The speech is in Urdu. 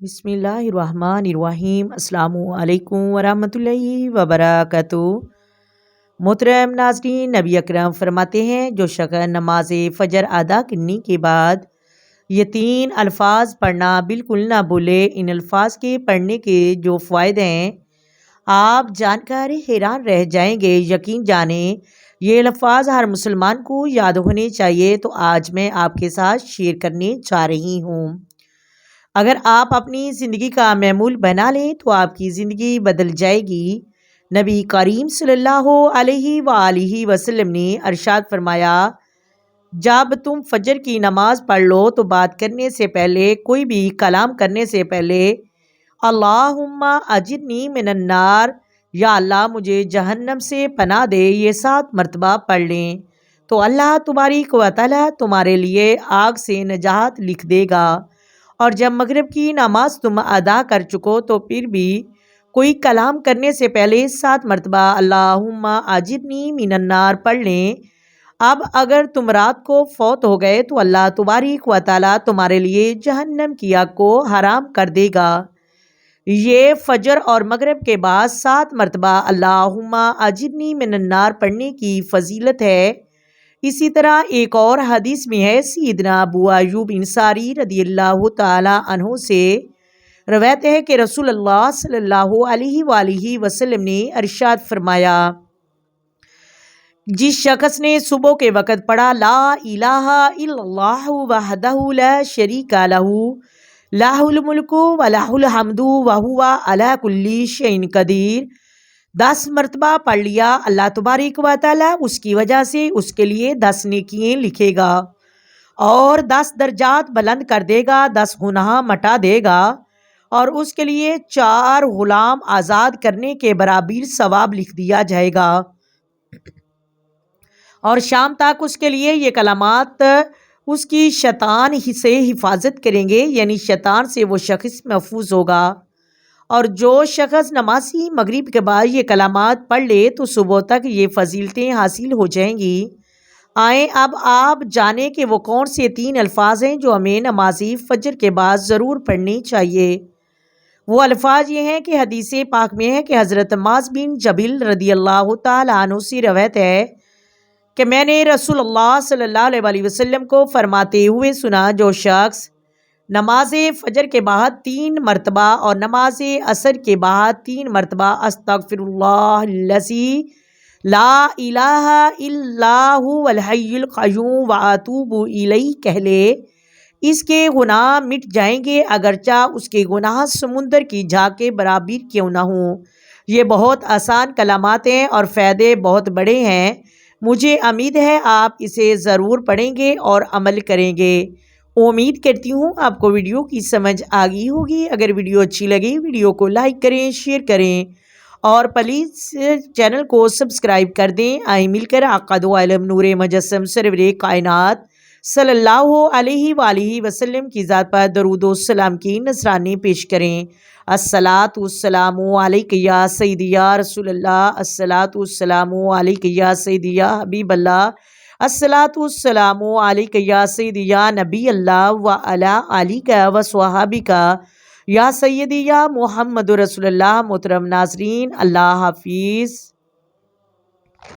بسم اللہ الرحمن الرحیم۔ السلام علیکم ورحمۃ اللہ وبرکاتہ۔ محترم ناظرین، نبی اکرم فرماتے ہیں جو شخص نماز فجر ادا کرنے کے بعد یہ 3 الفاظ پڑھنا بالکل نہ بھولے، ان الفاظ کے پڑھنے کے جو فوائد ہیں آپ جان کر حیران رہ جائیں گے۔ یقین جانیں یہ الفاظ ہر مسلمان کو یاد ہونے چاہیے، تو آج میں آپ کے ساتھ شیئر کرنے جا رہی ہوں۔ اگر آپ اپنی زندگی کا معمول بنا لیں تو آپ کی زندگی بدل جائے گی۔ نبی کریم صلی اللہ علیہ وآلہ وسلم نے ارشاد فرمایا، جب تم فجر کی نماز پڑھ لو تو بات کرنے سے پہلے، کوئی بھی کلام کرنے سے پہلے اللہم اجرنی من النار، یا اللہ مجھے جہنم سے پناہ دے، یہ 7 مرتبہ پڑھ لیں تو اللہ تبارک و تعالیٰ تمہارے لیے آگ سے نجات لکھ دے گا۔ اور جب مغرب کی نماز تم ادا کر چکو تو پھر بھی کوئی کلام کرنے سے پہلے 7 مرتبہ اللہم اجرنی من النار پڑھ لیں۔ اب اگر تم رات کو فوت ہو گئے تو اللہ تبارک و تعالیٰ تمہارے لیے جہنم کی آگ کو حرام کر دے گا۔ یہ فجر اور مغرب کے بعد 7 مرتبہ اللہم اجرنی من النار پڑھنے کی فضیلت ہے۔ اسی طرح ایک اور حدیث میں ہے، سیدنا ابو ایوب انصاری رضی اللہ تعالی عنہ سے روایت ہے کہ رسول اللہ صلی اللہ علیہ وآلہ وسلم نے ارشاد فرمایا، جس شخص نے صبح کے وقت پڑھا لا الہ الا اللہ وحدہ لا شریک لہ لہ الملک و لہ الحمد وہو علی کل شیء قدیر، 10 مرتبہ پڑھ لیا، اللہ تبارک و تعالیٰ اس کی وجہ سے اس کے لیے 10 نیکیاں لکھے گا اور 10 درجات بلند کر دے گا، 10 گناہ مٹا دے گا، اور اس کے لیے 4 غلام آزاد کرنے کے برابر ثواب لکھ دیا جائے گا، اور شام تک اس کے لیے یہ کلمات اس کی شیطان سے حفاظت کریں گے، یعنی شیطان سے وہ شخص محفوظ ہوگا۔ اور جو شخص نمازی مغرب کے بعد یہ کلمات پڑھ لے تو صبح تک یہ فضیلتیں حاصل ہو جائیں گی۔ آئیں اب آپ جانیں کہ وہ کون سے 3 الفاظ ہیں جو ہمیں نمازی فجر کے بعد ضرور پڑھنے چاہیے۔ وہ الفاظ یہ ہیں کہ حدیث پاک میں ہے کہ حضرت معاذ بن جبل رضی اللہ تعالیٰ عنہ سے روایت ہے کہ میں نے رسول اللہ صلی اللہ علیہ وسلم کو فرماتے ہوئے سنا، جو شخص نماز فجر کے بعد 3 مرتبہ اور نماز عصر کے بعد 3 مرتبہ استغفر اللہ الذی لا الہ الا هو الحی القیوم واتوب الیہ کہہ لے، اس کے گناہ مٹ جائیں گے، اگرچہ اس کے گناہ سمندر کی جھاگ کے برابر کیوں نہ ہوں۔ یہ بہت آسان کلمات ہیں اور فائدے بہت بڑے ہیں۔ مجھے امید ہے آپ اسے ضرور پڑھیں گے اور عمل کریں گے۔ امید کرتی ہوں آپ کو ویڈیو کی سمجھ آ گئی ہوگی۔ اگر ویڈیو اچھی لگی ویڈیو کو لائک کریں، شیئر کریں اور پلیز چینل کو سبسکرائب کر دیں۔ آئیں مل کر آقا دو عالم نور مجسم سرور کائنات صلی اللہ علیہ وآلہ وسلم کی ذات پر درود و سلام کی نذرانے پیش کریں۔ الصلاۃ والسلام علیک یا سیدی یا رسول اللہ، الصلاۃ والسلام علیک یا سیدی یا حبیب اللہ، الصلاۃ والسلام علیک یا سیدی یا نبی اللہ وعلی آلک وصحابک یا سیدی یا محمد رسول اللہ۔ محترم ناظرین، اللہ حافظ۔